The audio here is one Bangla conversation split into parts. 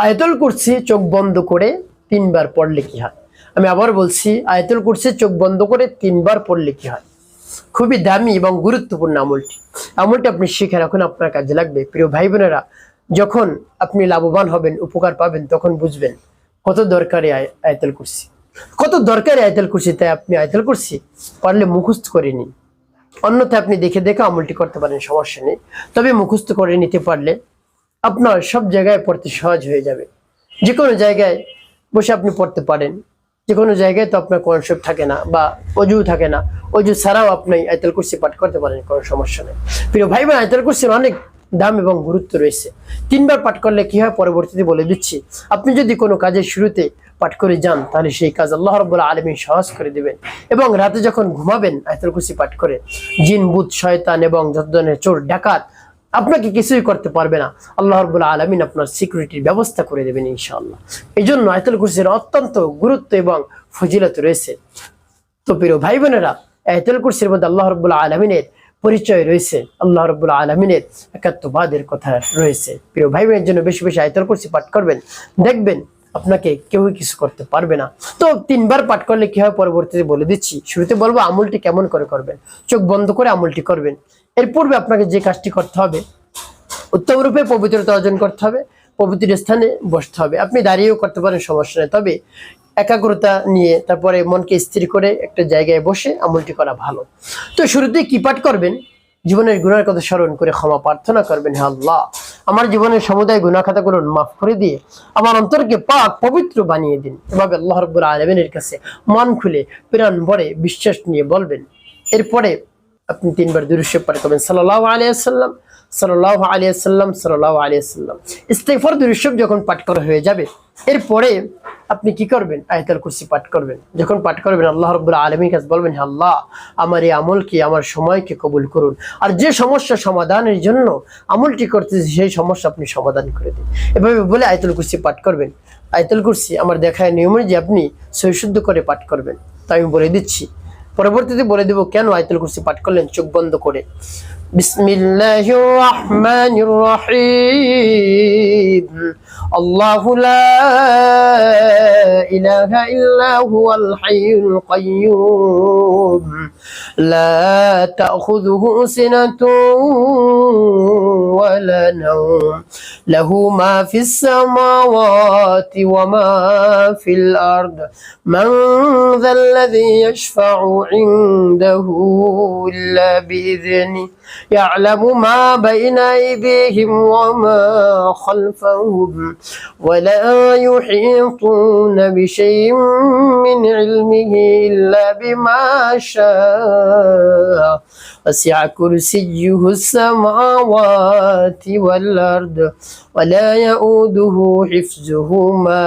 আয়াতুল কুরসি চোখ বন্ধ করে 3 বার পড়লে কি হয়? আমি আবার বলছি, আয়াতুল কুরসি চোখ বন্ধ করে 3 বার পড়লে কি হয়? খুবই দামি এবং গুরুত্বপূর্ণ আমলটি আপনি শিখে রাখুন, আপনার কাজে লাগবে। প্রিয় ভাই বোনেরা, যখন আপনি লাভবান হবেন, উপকার পাবেন, তখন বুঝবেন কত দরকারি আয়াতুল কুরসি, কত দরকারি আয়াতুল কুরসি। তাই আপনি আয়াতুল কুরসি পারলে মুখস্থ করে নিন। অন্যথায় আপনি দেখে দেখে আমলটি করতে পারেন, সমস্যা নেই। তবে মুখস্থ করে নিতে পারলে আপনার সব জায়গায় পড়তে সহজ হয়ে যাবে। যে কোনো জায়গায় বসে আপনি পড়তে পারেন। যে কোনো জায়গায় তো আপনার কোরআন শরীফ থাকে না বা অজু থাকে না, অজু ছাড়াও আপনি আয়াতুল কুরসি পাঠ করতে পারেন, কোনো সমস্যা নেই। প্রিয় ভাই বোন, আয়াতুল কুরসির অনেক দাম এবং গুরুত্ব রয়েছে। 3 বার পাঠ করলে কি হয় পরবর্তীতে বলে দিচ্ছি। আপনি যদি কোনো কাজের শুরুতে পাঠ করে যান, তাহলে সেই কাজ আল্লাহ রাব্বুল আলামিন সহজ করে দিবেন। এবং রাতে যখন ঘুমাবেন আয়াতুল কুরসি পাঠ করে, জিন, ভূত, শয়তান এবং যত ধরনের চোর ডাকাত আপনাকে কিছুই করতে পারবে না। আল্লাহ রাব্বুল আলামিন আপনার সিকিউরিটির ব্যবস্থা করে দেবেন ইনশাআল্লাহ। এই জন্য আয়াতুল কুরসির অত্যন্ত গুরুত্ব এবং ফজিলত রয়েছে। তো প্রিয় ভাই বোনেরা, আয়াতুল কুরসির মধ্যে আল্লাহ রাব্বুল আলামিনের পরিচয় রয়েছে, আল্লাহ রাব্বুল আলামিনের একাত্মবাদের কথা রয়েছে। প্রিয় ভাই বোনের জন্য বেশি বেশি আয়াতুল কুরসি পাঠ করবেন, দেখবেন আপনাকে কেউ কিছু করতে পারবে না। তো 3 বার পাঠ করলে কি হয় পরবর্তীতে বলে দিচ্ছি। শুরুতে বলবো আমলটি কেমন করে করবেন। চোখ বন্ধ করে আমলটি করবেন। এর পূর্বে আপনাকে যে কাজটি করতে হবে, উত্তম রূপে পবিত্রতা অর্জন করতে হবে, পবিত্র স্থানে বসতে হবে। আপনি দাঁড়িয়েও করতে পারেন, সমস্যা নেই, তবে একাগ্রতা নিয়ে তারপরে মনকে স্থির করে একটা জায়গায় বসে আমলটি করা ভালো। তো শুরুতে কি পাঠ করবেন? জীবনের গুনার কথা স্মরণ করে ক্ষমা প্রার্থনা করবেন, হে আল্লাহ, আমার জীবনের সমুদায় গুনাহ খাতাগুলো মাফ করে দিয়ে আমার অন্তরকে পাক পবিত্র বানিয়ে দিন। এভাবে আল্লাহ রাব্বুল আলামিনের কাছে মন খুলে প্রাণ ভরে বিশ্বাস নিয়ে বলবেন। এরপরে আপনি 3 বার দুরূদ শরীফ পাঠ করবেন, সাল্লাল্লাহু আলাইহি ওয়াসাল্লাম, সাল্লাল্লাহু আলাইহি ওয়াসাল্লাম, সাল্লাল্লাহু আলাইহি ওয়াসাল্লাম। ইস্তিগফার দুরূদ শরীফ যখন পাঠ করা হয়ে যাবে, এরপরে আপনি কি করবেন? আয়াতুল কুরসি পাঠ করবেন। যখন পাঠ করবেন আল্লাহ রাব্বুল আলামিনের কাছে বলবেন, হে আল্লাহ, আমার এই আমলকে, আমার সময়কে কবুল করুন। আর যে সমস্যা সমাধানের জন্য আমলটি করতেছি, সেই সমস্যা আপনি সমাধান করে দিন। এভাবে বলে আয়াতুল কুরসি পাঠ করবেন। আয়াতুল কুরসি আমার দেখায় নিয়ম যে আপনি সহিশুদ্ধ করে পাঠ করবেন। তাই আমি বলে দিচ্ছি, পরবর্তীতে বলে দেব কেন আয়াতুল কুরসি পাঠ করলেন চোখ বন্ধ করে। বিসমিল্লাহির রহমানির রহিম। আল্লাহু লা ইলাহা ইল্লা হুয়াল হাইয়ুল কাইয়্যুম লা তাখুযুহু সিনাতুন ওয়ালা নাওম লাহু মা ফিস সামাওয়াতি ওয়া মা ফিল আরদ মান যাল্লাযী ইয়াশফা'ু ইনদাহু ইল্লা বিইذনিহি يعلم ما بين أيديهم وما خلفهم ولا يحيطون بشيء من علمه إلا بما شاء وسع كرسيه السماوات والأرض ولا يؤوده حفظهما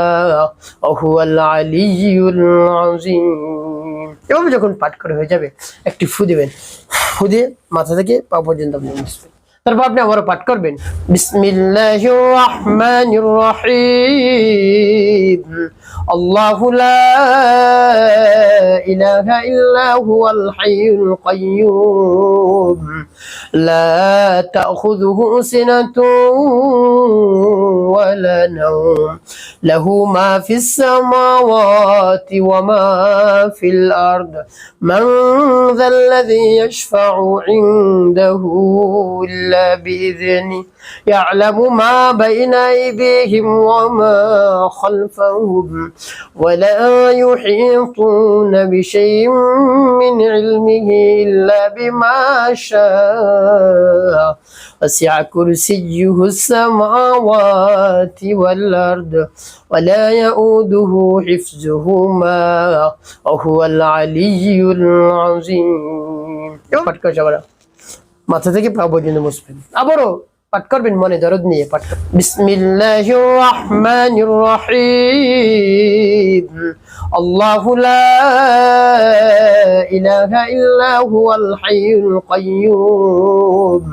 وهو العلي العظيم। এভাবে যখন পাঠ করে হয়ে যাবে, একটি ফু দিবেন। ফু দিয়ে মাথা থেকে পা পর্যন্ত আপনি মুছবেন। তারপর আপনি আবারও পাঠ করবেন, বিসমিল্লাহির রহমানির রহিম। আল্লাহু লা ইলাহা ইল্লা হুয়াল হাইয়ুল কাইয়্যুম লা তাখুযুহু সিনাতুন ওয়ালা নাওম লাহু মা ফিস সামাওয়াতি ওয়া মা ফিল আরদ মান যাল্লাযী ইয়াশফা'ু ইনদাহু ইল্লা বিইذনিহি يعلم ما بين أيديهم وما خلفهم ولا يحيطون بشيء من علمه إلا بما شاء وسع كرسيه السماوات والأرض ولا يؤوده حفظهما وهو العلي العظيم। মাথা থেকে পা পর্যন্ত মুছবেন। আবারও পাঠ করবেন মনে দরদ নিয়ে পাঠ করবেন, বিসমিল্লাহির রহমানির রহিম। আল্লাহু লা ইলাহা ইল্লা হুয়াল হাইয়ুল কাইয়্যুম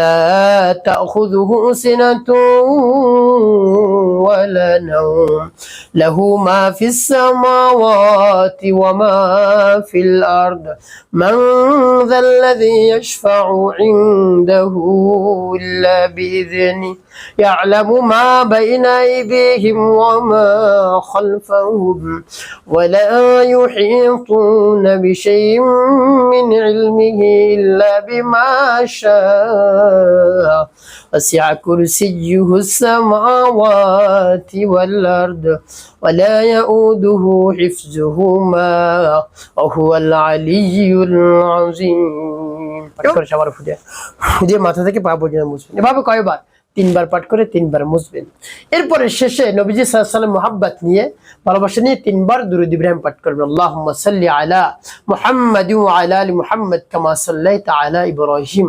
লা তাখুযুহু সিনাতুন ওয়ালা نوم له ما في السماوات وما في الأرض من ذا الذي يشفع عنده إلا بإذنه يعلم ما بين أيديهم وما خلفهم ولا يحيطون بشيء من علمه إلا بما شاء وسع كرسيه السماوات والأرض ولا يؤوده حفظهما وهو العلي العظيم সবার ফুদে মাথা থেকে পা পর্যন্ত মুছবেন। এভাবে কয়বার? 3 বার পাঠ করে 3 বার মুছবেন। এরপরে শেষে নবীজি সাল্লাল্লাহু আলাইহি ওয়াসাল্লাম মুহাব্বত নিয়ে ভালোবাসা নিয়ে 3 বার দুরূদ ইব্রাহিম পাঠ করবেন। আল্লাহুম্মা সাল্লি আলা মুহাম্মাদ ওয়া আলা আলি মুহাম্মাদ কামা সাল্লাইতা আলা ইব্রাহিম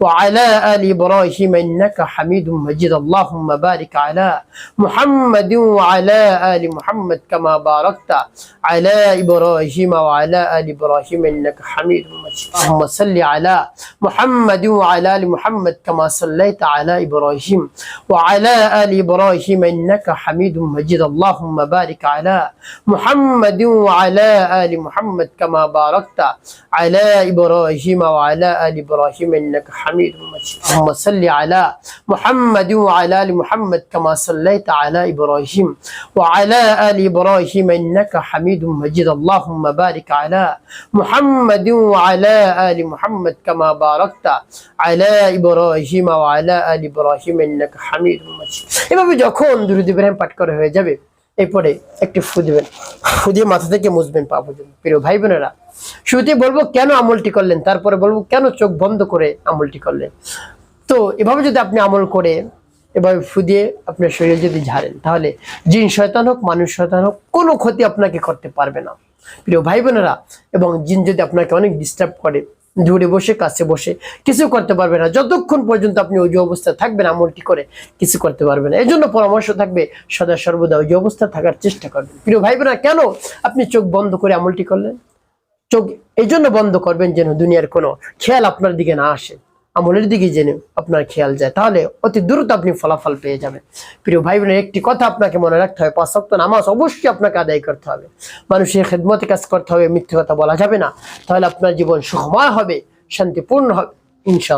ওয়া আলা আলি ইব্রাহিম ইন্নাকা হামিদুম মাজিদ। আল্লাহুম্মা বারিক আলা মুহাম্মাদ ওয়া আলা আলি মুহাম্মাদ কামা বারাকতা আলা ইব্রাহিম ওয়া আলা আলি ইব্রাহিম ইন্নাকা হামিদুম মাজিদ। আল্লাহুম্মা সাল্লি আলা মুহাম্মাদ ওয়া আলা আলি মুহাম্মাদ কামা সাল্লাইতা আলা ইব্রাহিম وعلى آل إبراهيم إنك حميد مجيد اللهم بارك على محمد وعلى آل محمد كما باركت على إبراهيم وعلى آل إبراهيم إنك حميد مجيد اللهم صل على محمد وعلى آل محمد كما صليت على إبراهيم وعلى آل إبراهيم إنك حميد مجيد اللهم بارك على محمد وعلى آل محمد كما باركت على إبراهيم وعلى آل إبراهيم إنك حميد مجيد। এভাবে যখন দুরূদ ইব্রাহিম পাঠ করা হয়ে যাবে এরপরে একটি ফু দিবেন, ফু দিয়ে মাথা থেকে মুছবেন পা পর্যন্ত। প্রিয় ভাই বোনেরা, শুরুতে বলবো কেন আমলটি করলেন, তারপরে বলবো কেন চোখ বন্ধ করে আমলটি করলেন। তো এভাবে যদি আপনি আমল করে এভাবে ফু দিয়ে আপনার শরীরে যদি ঝাড়েন তাহলে জিন শয়তান হোক মানুষ শয়তান হোক কোনো ক্ষতি আপনাকে করতে পারবে না। প্রিয় ভাই বোনেরা, এবং জিন যদি আপনাকে অনেক ডিস্টার্ব করে দূরে বসে কাছে বসে কিছু করতে পারবে না, যতক্ষণ পর্যন্ত আপনি ওই অবস্থায় থাকবেন আমলটি করে কিছু করতে পারবে না। এই জন্য পরামর্শ থাকবে সদা সর্বদা ওই অবস্থায় থাকার চেষ্টা করবেন। প্রিয় ভাই বোনেরা, কেন আপনি চোখ বন্ধ করে আমলটি করলেন? চোখ এই জন্য বন্ধ করবেন যেন দুনিয়ার কোনো খেয়াল আপনার দিকে না আসে, আমলের দিকে যেন আপনার খেয়াল যায়, তাহলে অতি দ্রুত আপনি ফলাফল পেয়ে যাবেন। প্রিয় ভাই বোনের, একটি কথা আপনাকে মনে রাখতে হবে, 5 ওয়াক্ত নামাজ অবশ্যই আপনাকে আদায় করতে হবে, মানুষের খেদমতে কাজ করতে হবে, মিথ্যে কথা বলা যাবে না, তাহলে আপনার জীবন সুখময় হবে, শান্তিপূর্ণ হবে ইনশাআল্লাহ।